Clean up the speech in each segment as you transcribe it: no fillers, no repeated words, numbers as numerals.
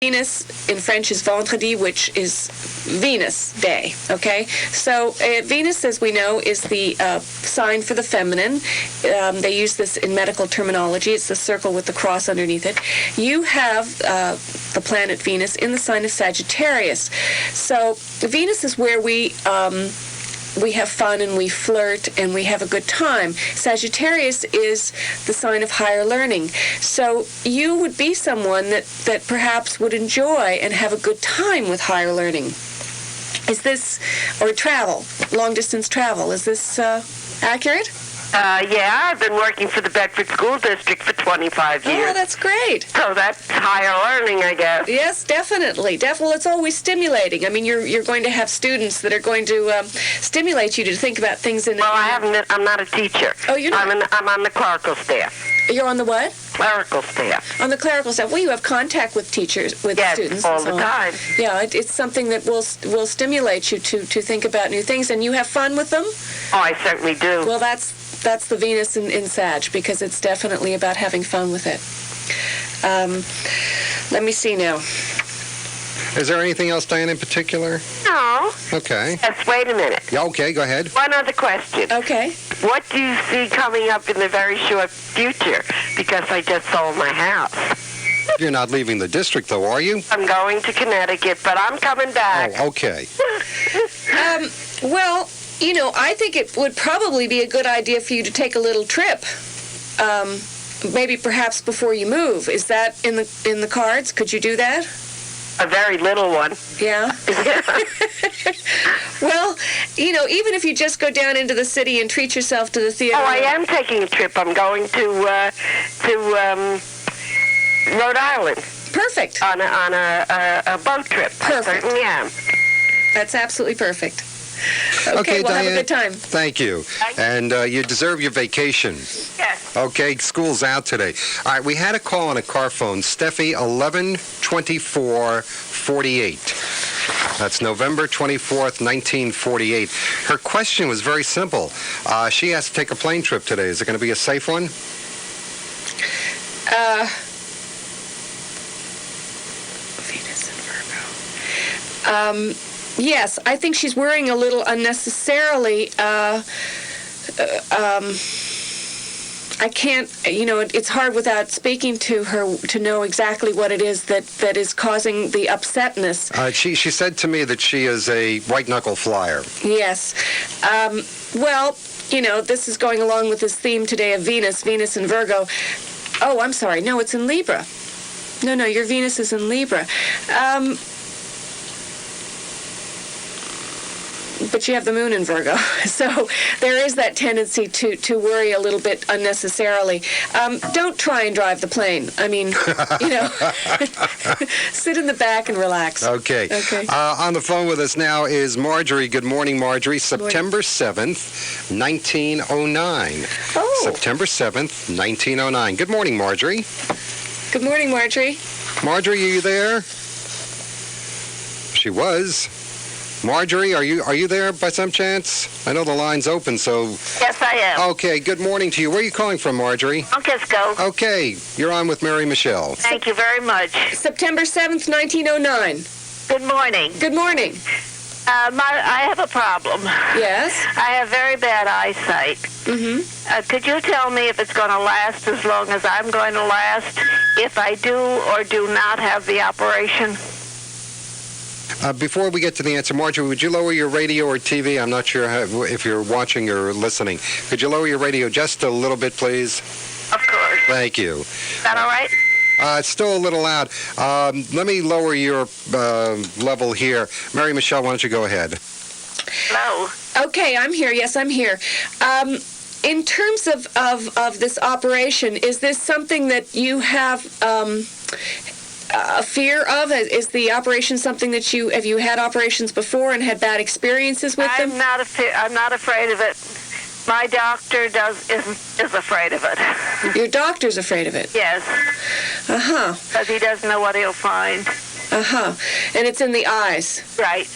Venus in French is vendredi, which is Venus Day, okay? So Venus, as we know, is the sign for the feminine. They use this in medical terminology. It's the circle with the cross underneath it. You have the planet Venus in the sign of Sagittarius. So Venus is where we have fun and we flirt and we have a good time. Sagittarius is the sign of higher learning. So you would be someone that perhaps would enjoy and have a good time with higher learning. Is this, or travel, long-distance travel, is this accurate? Yeah, I've been working for the Bedford School District for 25 years. Oh, that's great. So that's higher learning, I guess. Yes, definitely. Well, it's always stimulating. I mean, you're going to have students that are going to stimulate you to think about things in. Well, I'm not a teacher. Oh, you're not. I'm on the clerical staff. You're on the what? Clerical staff. On the clerical staff. Well, you have contact with teachers, with students. Yes, all the time. Yeah, it's something that will stimulate you to think about new things, and you have fun with them? Oh, I certainly do. Well, that's the Venus in Sag, because it's definitely about having fun with it. Let me see now. Is there anything else, Diane, in particular? No. Okay. Yes, wait a minute. Yeah, okay, go ahead. One other question. Okay. What do you see coming up in the very short future? Because I just sold my house. You're not leaving the district, though, are you? I'm going to Connecticut, but I'm coming back. Oh, okay. Well, you know, I think it would probably be a good idea for you to take a little trip. Maybe perhaps before you move. Is that in the cards? Could you do that? A very little one. Yeah? Well, you know, even if you just go down into the city and treat yourself to the theater. Oh, I am taking a trip. I'm going to Rhode Island. Perfect. On a boat trip. Perfect. I certainly am. That's absolutely perfect. Okay, well, Diane, have a good time. Thank you. And you deserve your vacation. Yes. Okay, school's out today. All right, we had a call on a car phone. Steffi, 11/24/48. That's November 24th, 1948. Her question was very simple. She has to take a plane trip today. Is it going to be a safe one? Venus and Virgo. Yes, I think she's worrying a little unnecessarily. I can't, you know, it's hard without speaking to her to know exactly what it is that is causing the upsetness. She said to me that she is a white-knuckle flyer. Yes. Well, you know, this is going along with this theme today of Venus and Virgo. Oh, I'm sorry. No, it's in Libra. No, your Venus is in Libra. But you have the moon in Virgo, so there is that tendency to worry a little bit unnecessarily. Don't try and drive the plane. I mean, you know, sit in the back and relax. Okay. On the phone with us now is Marjorie. Good morning, Marjorie. September 7th, 1909. Oh. September 7th, 1909. Good morning, Marjorie. Good morning, Marjorie. Marjorie, are you there? She was. Marjorie, are you there by some chance? I know the line's open, so... Yes, I am. Okay, good morning to you. Where are you calling from, Marjorie? Kisco. Okay, you're on with Mary Michele. Thank you very much. September 7th, 1909. Good morning. Good morning. I have a problem. Yes? I have very bad eyesight. Mm-hmm. Could you tell me if it's going to last as long as I'm going to last, if I do or do not have the operation? Before we get to the answer, Marjorie, would you lower your radio or TV? I'm not sure if you're watching or listening. Could you lower your radio just a little bit, please? Of course. Thank you. Is that all right? It's still a little loud. Let me lower your level here. Mary Michele, why don't you go ahead? Hello. Okay, I'm here. Yes, I'm here. In terms of this operation, is this something that you have a fear of? Is the operation something that have you had operations before and had bad experiences with them? I'm not afraid of it. My doctor is afraid of it. Your doctor's afraid of it? Yes. Uh-huh. Because he doesn't know what he'll find. Uh-huh. And it's in the eyes. Right.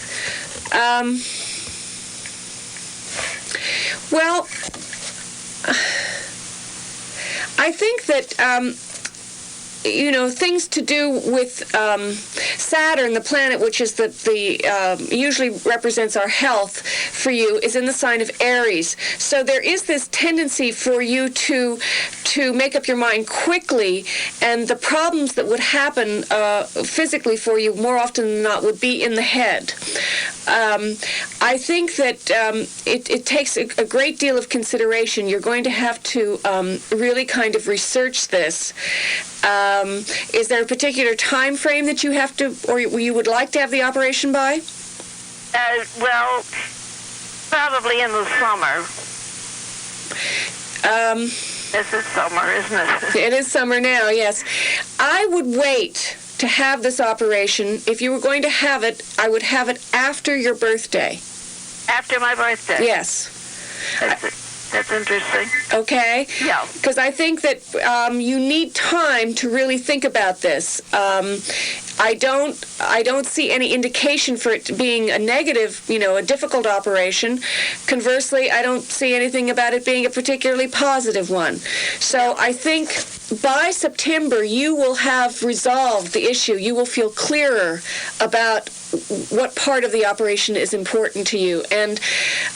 Well, I think that things to do with Saturn, the planet, which is the usually represents our health for you, is in the sign of Aries. So there is this tendency for you to make up your mind quickly, and the problems that would happen physically for you more often than not would be in the head. I think that it takes a great deal of consideration. You're going to have to really kind of research this. Is there a particular time frame that you have to, or you would like to have the operation by? Well, probably in the summer. This is summer, isn't it? It is summer now, yes. I would wait to have this operation. If you were going to have it, I would have it after your birthday. After my birthday? Yes. That's interesting. Okay? Yeah. Because I think that you need time to really think about this. I don't see any indication for it being a negative, a difficult operation. Conversely, I don't see anything about it being a particularly positive one. So I think by September, you will have resolved the issue. You will feel clearer about what part of the operation is important to you. And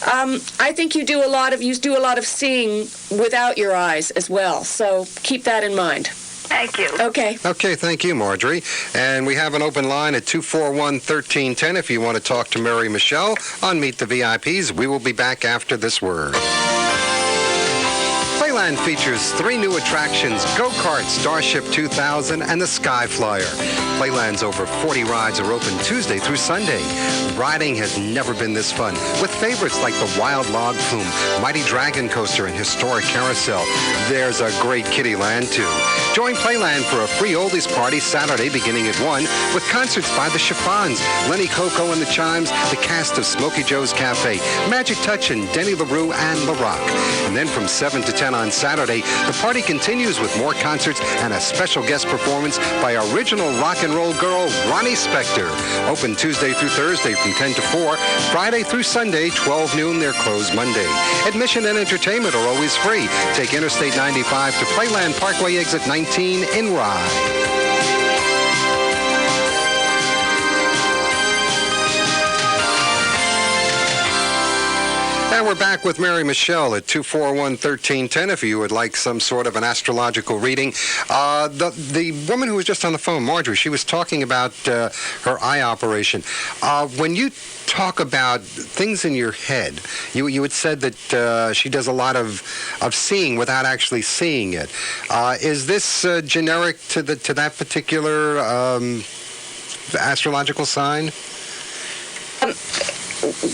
I think you do a lot of seeing without your eyes as well. So keep that in mind. Thank you. Okay. Okay, thank you, Marjorie. And we have an open line at 241-1310 if you want to talk to Mary Michele on Meet the VIPs. We will be back after this word. Playland features 3 new attractions: Go-Kart, Starship 2000, and the Sky Flyer. Playland's over 40 rides are open Tuesday through Sunday. Riding has never been this fun, with favorites like the Wild Log Flume, Mighty Dragon Coaster, and Historic Carousel. There's a great kiddie land, too. Join Playland for a free oldies party Saturday beginning at 1 with concerts by the Chiffons, Lenny Coco and the Chimes, the cast of Smokey Joe's Cafe, Magic Touch, and Denny LaRue and La Rock. And then from 7 to 10 on Saturday, the party continues with more concerts and a special guest performance by original rock and roll girl Ronnie Spector. Open Tuesday through Thursday from 10 to 4, Friday through Sunday, 12 noon. They're closed Monday. Admission and entertainment are always free. Take Interstate 95 to Playland Parkway exit 19 in Rye. And we're back with Mary Michele at 241-1310 if you would like some sort of an astrological reading. The woman who was just on the phone, Marjorie, she was talking about her eye operation. When you talk about things in your head, you had said that she does a lot of seeing without actually seeing it. Is this generic to that particular astrological sign?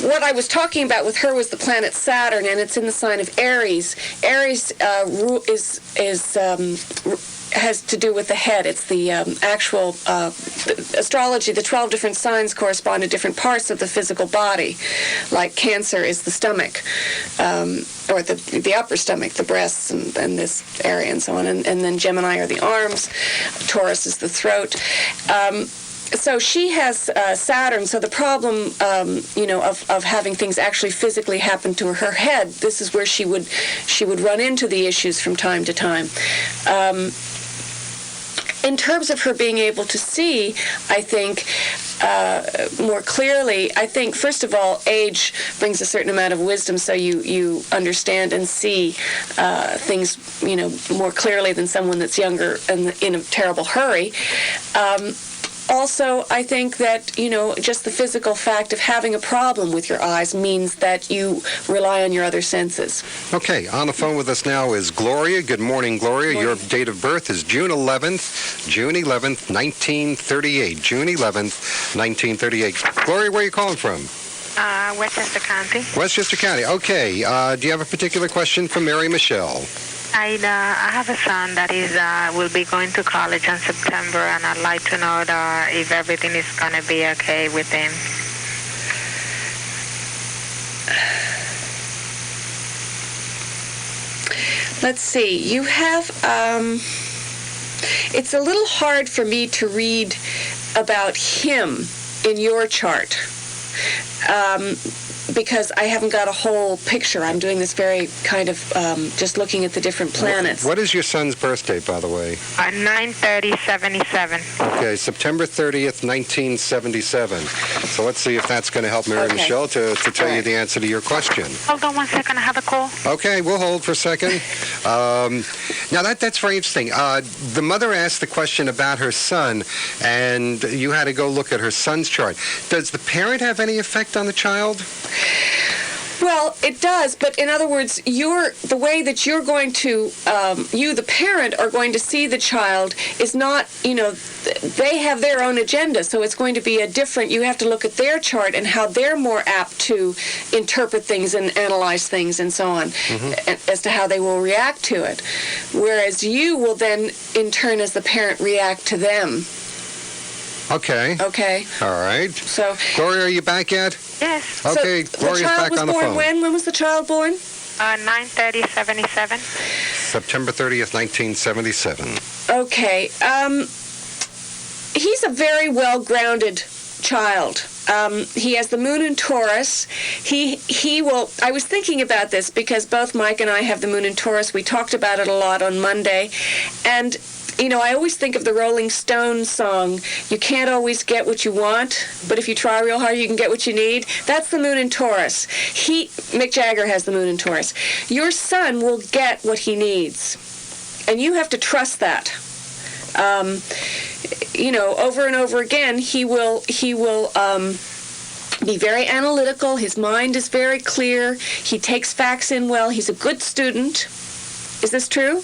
What I was talking about with her was the planet Saturn, and it's in the sign of Aries. Aries has to do with the head. It's the actual astrology. The 12 different signs correspond to different parts of the physical body. Like Cancer is the stomach, or the upper stomach, the breasts, and this area, and so on. And then Gemini are the arms. Taurus is the throat. So she has Saturn. So the problem, of having things actually physically happen to her head, this is where she would run into the issues from time to time. In terms of her being able to see, I think more clearly, I think first of all, age brings a certain amount of wisdom, so you understand and see things, more clearly than someone that's younger and in a terrible hurry. Also, I think that, just the physical fact of having a problem with your eyes means that you rely on your other senses. Okay, on the phone with us now is Gloria. Good morning, Gloria. Morning. Your date of birth is June 11th, 1938. June 11th, 1938. Gloria, where are you calling from? Westchester County. Westchester County. Okay. Do you have a particular question for Mary Michele? I have a son that will be going to college in September, and I'd like to know if everything is going to be okay with him. Let's see. You have, it's a little hard for me to read about him in your chart. because I haven't got a whole picture. I'm doing this very kind of just looking at the different planets. What is your son's birth date, by the way? 9/30/77. Okay, September 30th, 1977. So let's see if that's going to help Mary Okay. Michele to tell you Right. the answer to your question. Hold on one second. I have a call. Okay, we'll hold for a second. Now, that's very interesting. The mother asked the question about her son, and you had to go look at her son's chart. Does the parent have any effect on the child? Well, it does, but in other words, the way that you're going to, you, the parent, are going to see the child is not, they have their own agenda, so it's going to be you have to look at their chart and how they're more apt to interpret things and analyze things and so on, as to how they will react to it. Whereas you will then, in turn, as the parent, react to them. Okay. Okay? All right. So, Gloria, are you back yet? Yes. Okay, so Gloria's the child back was on the born phone. when? When was the child born? 9/30/77. September 30th, 1977. Okay. He's a very well-grounded child. He has the moon in Taurus. He will. I was thinking about this because both Mike and I have the moon in Taurus. We talked about it a lot on Monday, and I always think of the Rolling Stones song, "You can't always get what you want, but if you try real hard, you can get what you need." That's the moon in Taurus. Mick Jagger has the moon in Taurus. Your son will get what he needs, and you have to trust that. Over and over again, he will be very analytical. His mind is very clear. He takes facts in well. He's a good student. Is this true?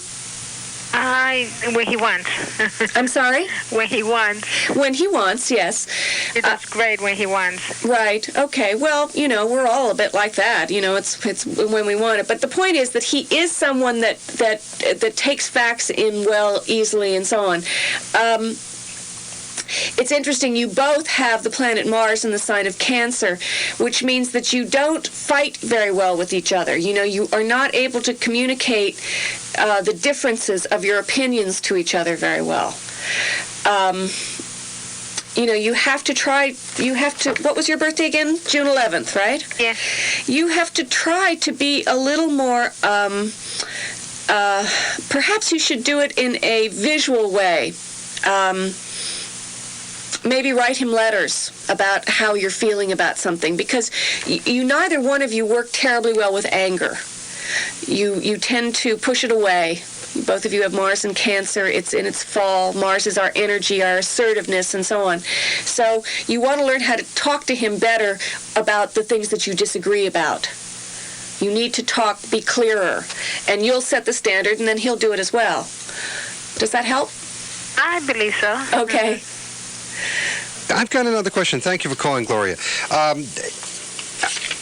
When he wants. I'm sorry? When he wants. When he wants, yes. He does great when he wants. Right. Okay. Well, we're all a bit like that. It's when we want it. But the point is that he is someone that takes facts in well, easily, and so on. It's interesting, you both have the planet Mars in the sign of Cancer, which means that you don't fight very well with each other. You are not able to communicate the differences of your opinions to each other very well. You have to try, what was your birthday again? June 11th, right? Yeah. You have to try to be a little more, perhaps you should do it in a visual way. Maybe write him letters about how you're feeling about something, because neither one of you work terribly well with anger. You tend to push it away. Both of you have Mars in Cancer. It's in its fall. Mars is our energy, our assertiveness, and so on. So you want to learn how to talk to him better about the things that you disagree about. You need to be clearer, and you'll set the standard, and then he'll do it as well. Does that help? I believe so. Okay. I've got another question. Thank you for calling, Gloria.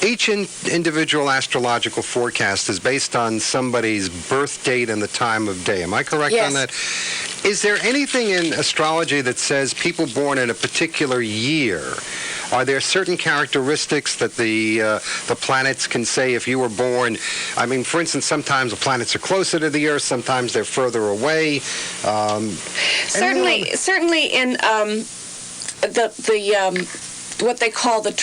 Each individual astrological forecast is based on somebody's birth date and the time of day. Am I correct Yes. on that? Is there anything in astrology that says people born in a particular year, are there certain characteristics that the planets can say if you were born? I mean, for instance, sometimes the planets are closer to the Earth, sometimes they're further away. Certainly in what they call the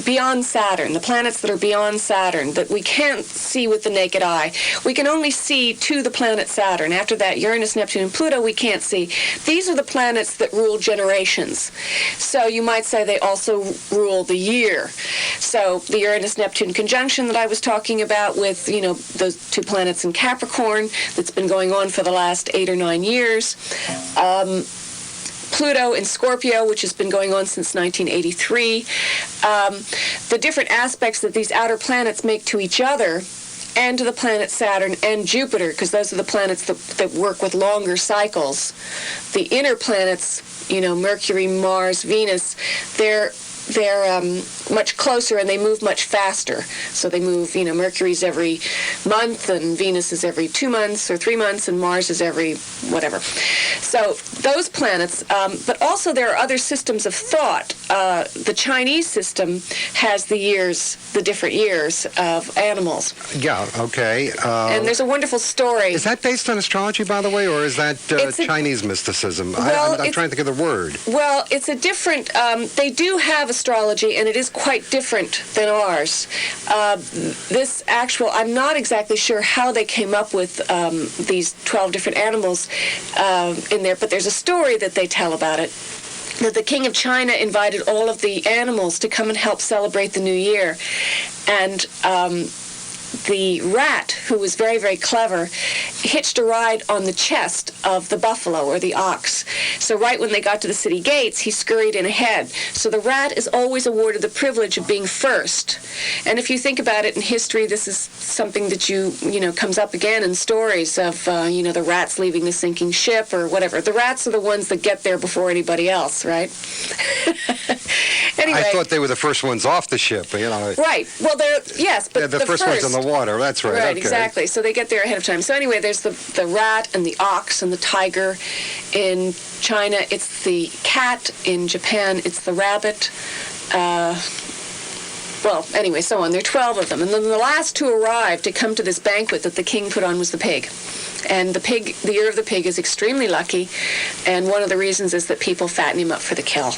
beyond Saturn, the planets that are beyond Saturn, that we can't see with the naked eye. We can only see to the planet Saturn. After that, Uranus, Neptune, and Pluto, we can't see. These are the planets that rule generations. So you might say they also rule the year. So the Uranus-Neptune conjunction that I was talking about with, those two planets in Capricorn, that's been going on for the last 8 or 9 years. Pluto in Scorpio, which has been going on since 1983. The different aspects that these outer planets make to each other and to the planet Saturn and Jupiter, because those are the planets that work with longer cycles. The inner planets, Mercury, Mars, Venus, they're much closer and they move much faster. So they move, Mercury's every month and Venus is every 2 months or 3 months and Mars is every whatever. So those planets, but also there are other systems of thought. The Chinese system has the different years of animals. Yeah, okay. And there's a wonderful story. Is that based on astrology, by the way, or is that Chinese mysticism? I'm trying to think of the word. Well, it's a different, they do have astrology, and it is quite different than ours. I'm not exactly sure how they came up with these 12 different animals in there, but there's a story that they tell about it, that the king of China invited all of the animals to come and help celebrate the new year. And the rat, who was very, very clever, hitched a ride on the chest of the buffalo or the ox. So right when they got to the city gates, he scurried in ahead. So the rat is always awarded the privilege of being first. And if you think about it in history, this is something that comes up again in stories of, the rats leaving the sinking ship or whatever. The rats are the ones that get there before anybody else, right? Anyway. I thought they were the first ones off the ship, Right. Well, but the first ones on the water. That's right. Right, okay. exactly. So they get there ahead of time. So anyway, there's the rat and the ox and the tiger. In China, it's the cat. In Japan, it's the rabbit. Anyway, so on. There are 12 of them. And then the last to arrive to come to this banquet that the king put on was the pig. And the year of the pig is extremely lucky. And one of the reasons is that people fatten him up for the kill.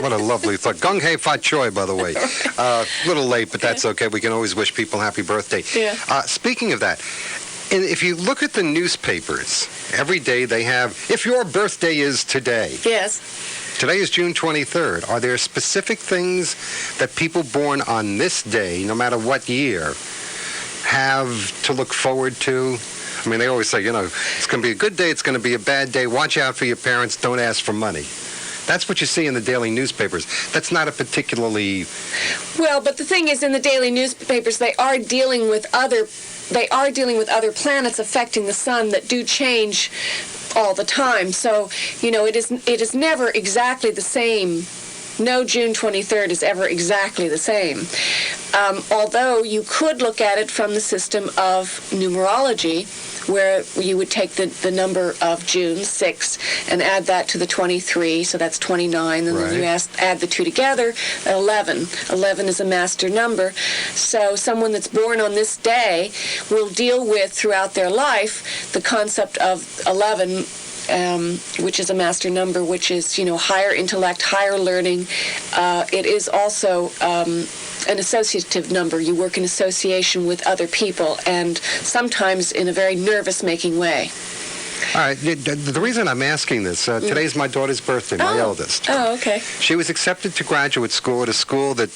What a lovely thought. Gung hei fat choi, by the way. A little late, but that's okay. We can always wish people happy birthday. Yeah. Speaking of that, if you look at the newspapers, every day they have, if your birthday is today. Yes. Today is June 23rd. Are there specific things that people born on this day, no matter what year, have to look forward to? I mean, they always say, it's going to be a good day, it's going to be a bad day. Watch out for your parents. Don't ask for money. That's what you see in the daily newspapers. That's not a particularly... Well, but the thing is, in the daily newspapers, they are dealing with other planets affecting the sun that do change all the time. So, it is never exactly the same. No June 23rd is ever exactly the same. Although you could look at it from the system of numerology, where you would take the number of June, 6, and add that to the 23, so that's 29, and then you add the two together, 11. 11 is a master number. So someone that's born on this day will deal with, throughout their life, the concept of 11, which is a master number, which is, higher intellect, higher learning. It is also an associative number. You work in association with other people, and sometimes in a very nervous-making way. All right. The reason I'm asking this, today's my daughter's birthday, my eldest. Oh, okay. She was accepted to graduate school at a school that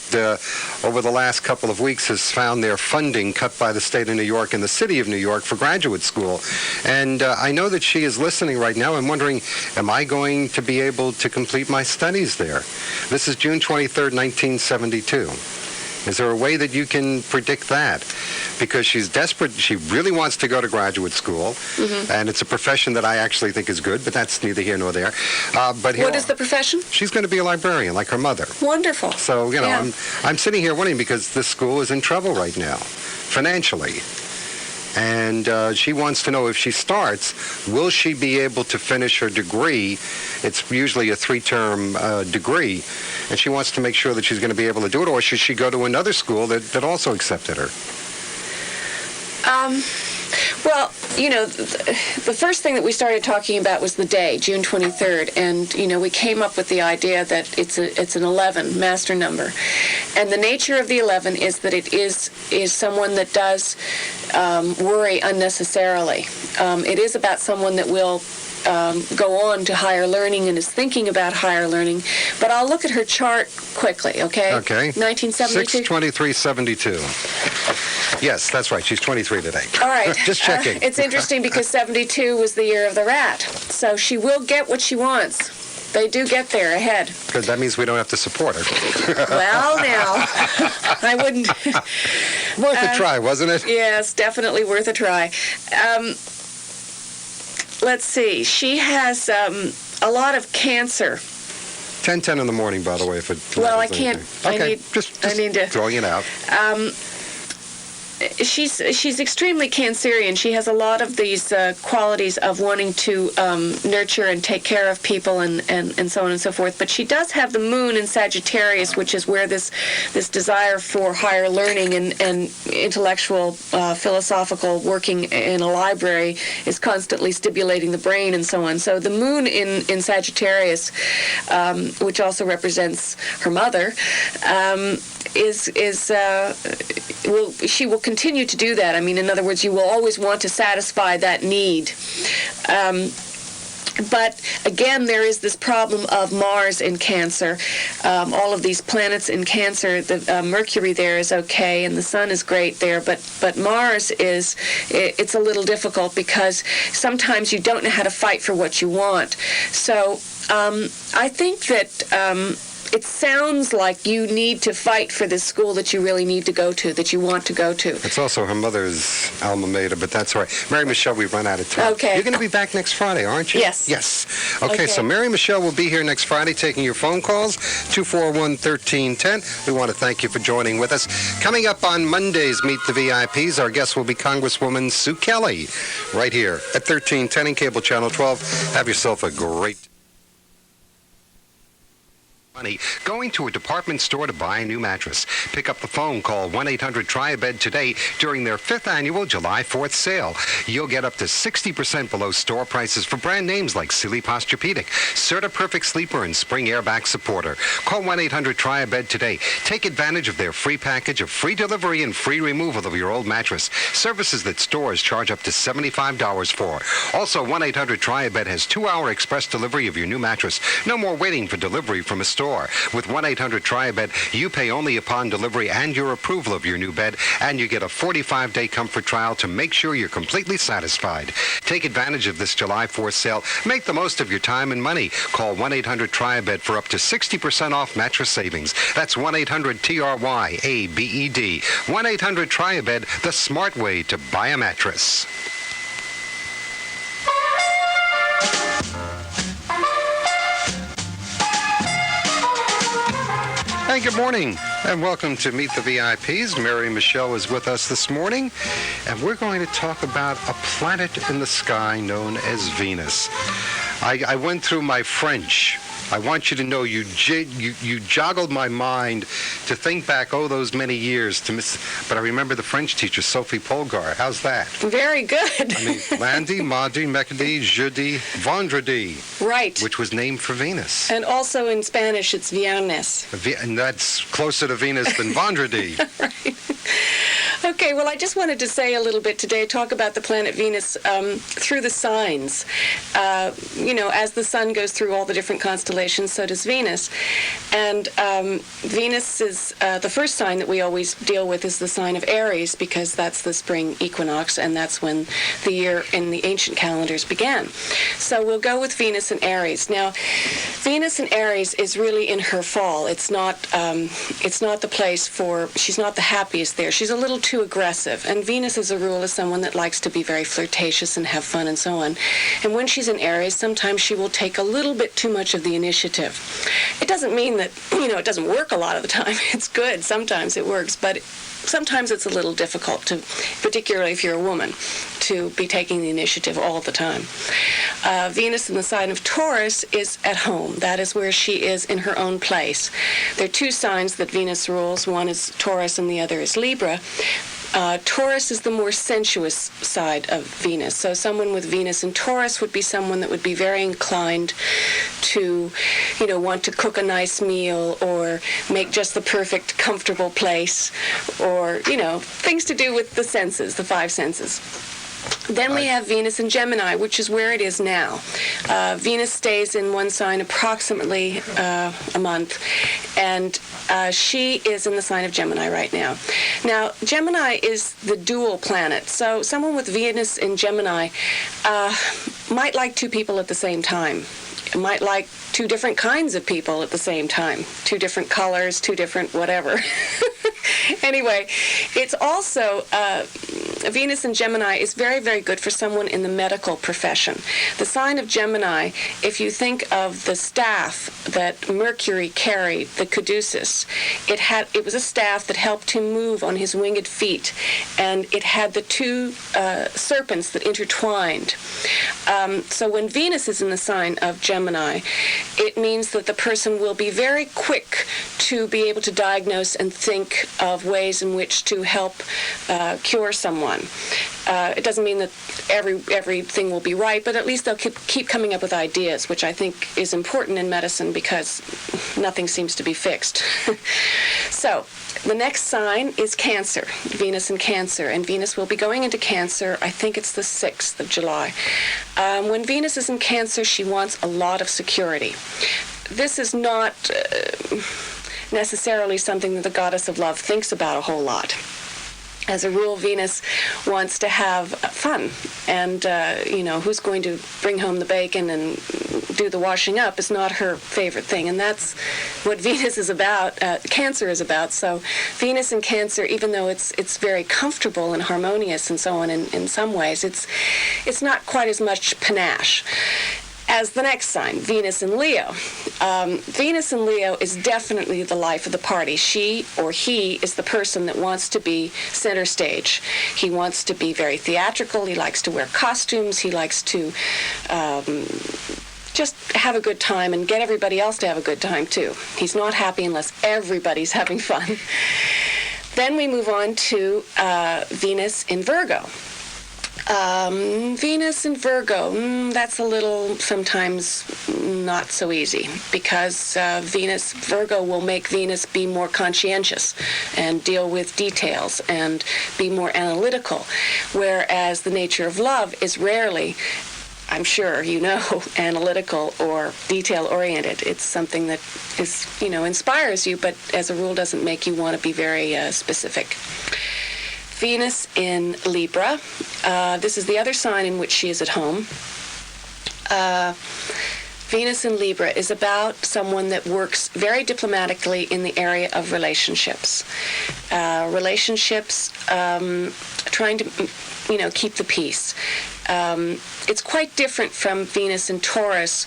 over the last couple of weeks has found their funding cut by the state of New York and the city of New York for graduate school. And I know that she is listening right now and wondering, am I going to be able to complete my studies there? This is June 23rd, 1972. Is there a way that you can predict that? Because she's desperate. She really wants to go to graduate school, and it's a profession that I actually think is good, but that's neither here nor there. But what is the profession? She's going to be a librarian, like her mother. Wonderful. So, I'm sitting here wondering, because this school is in trouble right now, financially. And she wants to know, if she starts, will she be able to finish her degree? It's usually a 3-term degree. And she wants to make sure that she's going to be able to do it, or should she go to another school that also accepted her? Well, the first thing that we started talking about was the day, June 23rd, and, we came up with the idea that it's an 11 master number. And the nature of the 11 is that it is someone that does worry unnecessarily. It is about someone that will go on to higher learning and is thinking about higher learning. But I'll look at her chart quickly, okay? Okay. 1972? 6/23/72. Yes, that's right. She's 23 today. All right. Just checking. It's interesting because 72 was the year of the rat. So she will get what she wants. They do get there ahead. Because that means we don't have to support her. Well, now, I wouldn't. Worth a try, wasn't it? Yes, definitely worth a try. Let's see. She has a lot of cancer 10:10 in the morning, by the way. If it Well, I matters can't. anything. Okay, I need to. throwing it out. She's extremely Cancerian. She has a lot of these qualities of wanting to nurture and take care of people and so on and so forth. But she does have the moon in Sagittarius, which is where this desire for higher learning and intellectual, philosophical working in a library is constantly stimulating the brain and so on. So the moon in Sagittarius, which also represents her mother, she will continue to do that. I mean, in other words, you will always want to satisfy that need. But again, there is this problem of Mars in Cancer. All of these planets in Cancer, the Mercury there is okay, and the Sun is great there. But Mars it's a little difficult because sometimes you don't know how to fight for what you want. So I think that it sounds like you need to fight for this school that you really need to go to, that you want to go to. It's also her mother's alma mater, but that's all right. Mary Michele, we've run out of time. Okay. You're going to be back next Friday, aren't you? Yes. Yes. Okay, so Mary Michele will be here next Friday taking your phone calls, 241-1310. We want to thank you for joining with us. Coming up on Monday's Meet the VIPs, our guest will be Congresswoman Sue Kelly, right here at 1310 and Cable Channel 12. Have yourself a great money going to a department store to buy a new mattress. Pick up the phone, call 1-800-TRY-A-BED today during their 5th annual July 4th sale. You'll get up to 60% below store prices for brand names like Sealy Posturepedic, Certa Perfect Sleeper, and Spring Airback Supporter. Call 1-800-TRY-A-BED today. Take advantage of their free package of free delivery and free removal of your old mattress. Services that stores charge up to $75 for. Also, 1-800-TRY-A-BED has 2-hour express delivery of your new mattress. No more waiting for delivery from a store. With 1-800-TRY-A-BED, you pay only upon delivery and your approval of your new bed, and you get a 45-day comfort trial to make sure you're completely satisfied. Take advantage of this July 4th sale. Make the most of your time and money. Call 1-800-TRY-A-BED for up to 60% off mattress savings. That's 1-800-TRY-A-BED. 1-800-TRY-A-BED, the smart way to buy a mattress. Hey, good morning, and welcome to Meet the VIPs. Mary Michele is with us this morning, and we're going to talk about a planet in the sky known as Venus. I went through my French. I want you to know you joggled my mind to think back, those many years. But I remember the French teacher, Sophie Polgar. How's that? Very good. I mean, lundi, mardi, mercredi, jeudi, vendredi. Right. Which was named for Venus. And also in Spanish, it's Viernes. And that's closer to Venus than vendredi. Right. Okay, well, I just wanted to say a little bit today, talk about the planet Venus through the signs. As the sun goes through all the different constellations, so does Venus. And Venus is the first sign that we always deal with is the sign of Aries, because that's the spring equinox, and that's when the year in the ancient calendars began. So we'll go with Venus and Aries. Now, Venus and Aries is really in her fall. It's not the place for, she's not the happiest there. She's a little too aggressive. And Venus, as a rule, is someone that likes to be very flirtatious and have fun and so on. And when she's in Aries, sometimes she will take a little bit too much of the initiative. It doesn't mean that, it doesn't work a lot of the time. It's good. Sometimes it works. But sometimes it's a little difficult, particularly if you're a woman, to be taking the initiative all the time. Venus in the sign of Taurus is at home. That is where she is in her own place. There are two signs that Venus rules. One is Taurus and the other is Libra. Taurus is the more sensuous side of Venus. So someone with Venus in Taurus would be someone that would be very inclined to, want to cook a nice meal or make just the perfect, comfortable place or, things to do with the senses, the five senses. Then we have Venus in Gemini, which is where it is now. Venus stays in one sign approximately a month, and she is in the sign of Gemini right now. Now, Gemini is the dual planet, so someone with Venus in Gemini might like two people at the same time. Might like two different kinds of people at the same time. Two different colors, two different whatever. Anyway, it's also Venus in Gemini is very, very good for someone in the medical profession. The sign of Gemini, if you think of the staff that Mercury carried, the caduceus, it was a staff that helped him move on his winged feet, and it had the two serpents that intertwined. So when Venus is in the sign of Gemini, it means that the person will be very quick to be able to diagnose and think of ways in which to help cure someone. It doesn't mean that everything will be right, but at least they'll keep coming up with ideas, which I think is important in medicine because nothing seems to be fixed. So the next sign is Cancer, Venus in Cancer, and Venus will be going into Cancer, I think it's the 6th of July. When Venus is in Cancer, she wants a lot of security. This is not necessarily something that the goddess of love thinks about a whole lot. As a rule, Venus wants to have fun, and who's going to bring home the bacon and do the washing up is not her favorite thing, and that's what Venus is about. Cancer is about. So Venus in Cancer, even though it's very comfortable and harmonious and so on in some ways, it's not quite as much panache as the next sign, Venus in Leo. Venus in Leo is definitely the life of the party. She or he is the person that wants to be center stage. He wants to be very theatrical. He likes to wear costumes. He likes to just have a good time and get everybody else to have a good time too. He's not happy unless everybody's having fun. Then we move on to Venus in Virgo. Venus in Virgo, that's a little sometimes not so easy because Virgo will make Venus be more conscientious and deal with details and be more analytical, whereas the nature of love is rarely, I'm sure you know, analytical or detail-oriented. It's something that is, inspires you, but as a rule doesn't make you want to be very specific. Venus in Libra. This is the other sign in which she is at home. Venus in Libra is about someone that works very diplomatically in the area of relationships. Trying to, keep the peace. It's quite different from Venus in Taurus,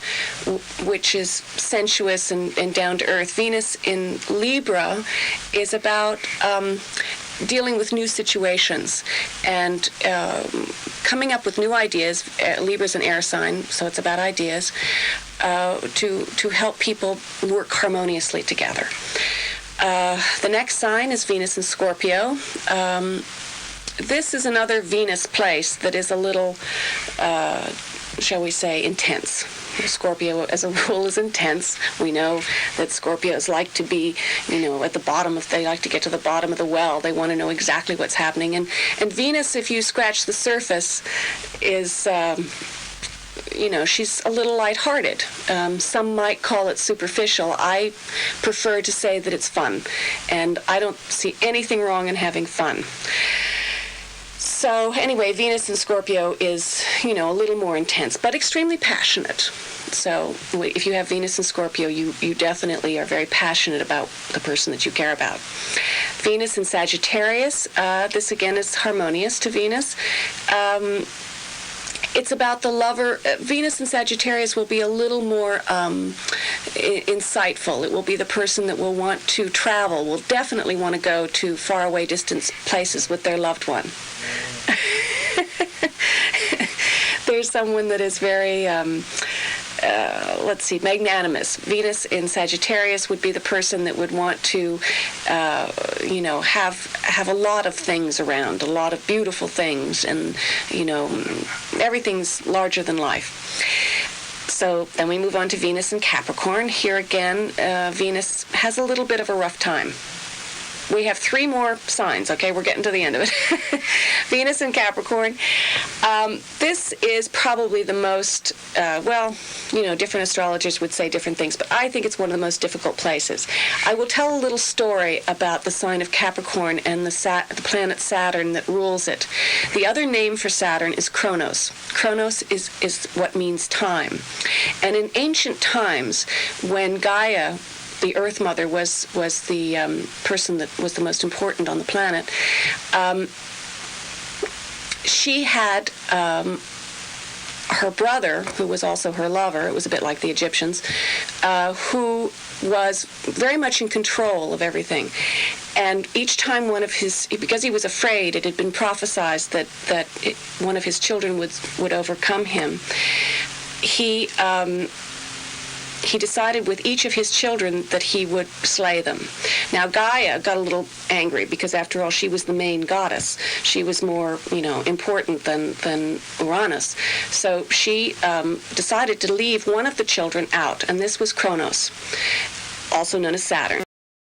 which is sensuous and down to earth. Venus in Libra is about dealing with new situations and coming up with new ideas. Libra's an air sign, so it's about ideas to help people work harmoniously together. The next sign is Venus in Scorpio. This is another Venus place that is a little, shall we say, intense. Scorpio, as a rule, is intense. We know that Scorpios like to be, at the bottom they like to get to the bottom of the well. They want to know exactly what's happening. And Venus, if you scratch the surface, is, she's a little lighthearted. Some might call it superficial. I prefer to say that it's fun. And I don't see anything wrong in having fun. So anyway, Venus in Scorpio is, a little more intense, but extremely passionate. So if you have Venus in Scorpio, you definitely are very passionate about the person that you care about. Venus in Sagittarius, this again is harmonious to Venus. It's about the lover. Venus in Sagittarius will be a little more insightful. It will be the person that will want to travel, will definitely want to go to faraway distant places with their loved one. There's someone that is very, magnanimous. Venus in Sagittarius would be the person that would want to, have a lot of things around, a lot of beautiful things, and, everything's larger than life. So then we move on to Venus in Capricorn. Here again, Venus has a little bit of a rough time. We have 3 more signs, okay? We're getting to the end of it. Venus in Capricorn. This is probably the most, different astrologers would say different things, but I think it's one of the most difficult places. I will tell a little story about the sign of Capricorn and the planet Saturn that rules it. The other name for Saturn is Kronos. Kronos is what means time. And in ancient times, when Gaia, the Earth Mother, was the person that was the most important on the planet, she had her brother, who was also her lover, it was a bit like the Egyptians, who was very much in control of everything. And each time because he was afraid, it had been prophesied that one of his children would overcome him, he decided with each of his children that he would slay them. Now, Gaia got a little angry because, after all, she was the main goddess. She was more, important than Uranus. So she decided to leave one of the children out, and this was Kronos, also known as Saturn.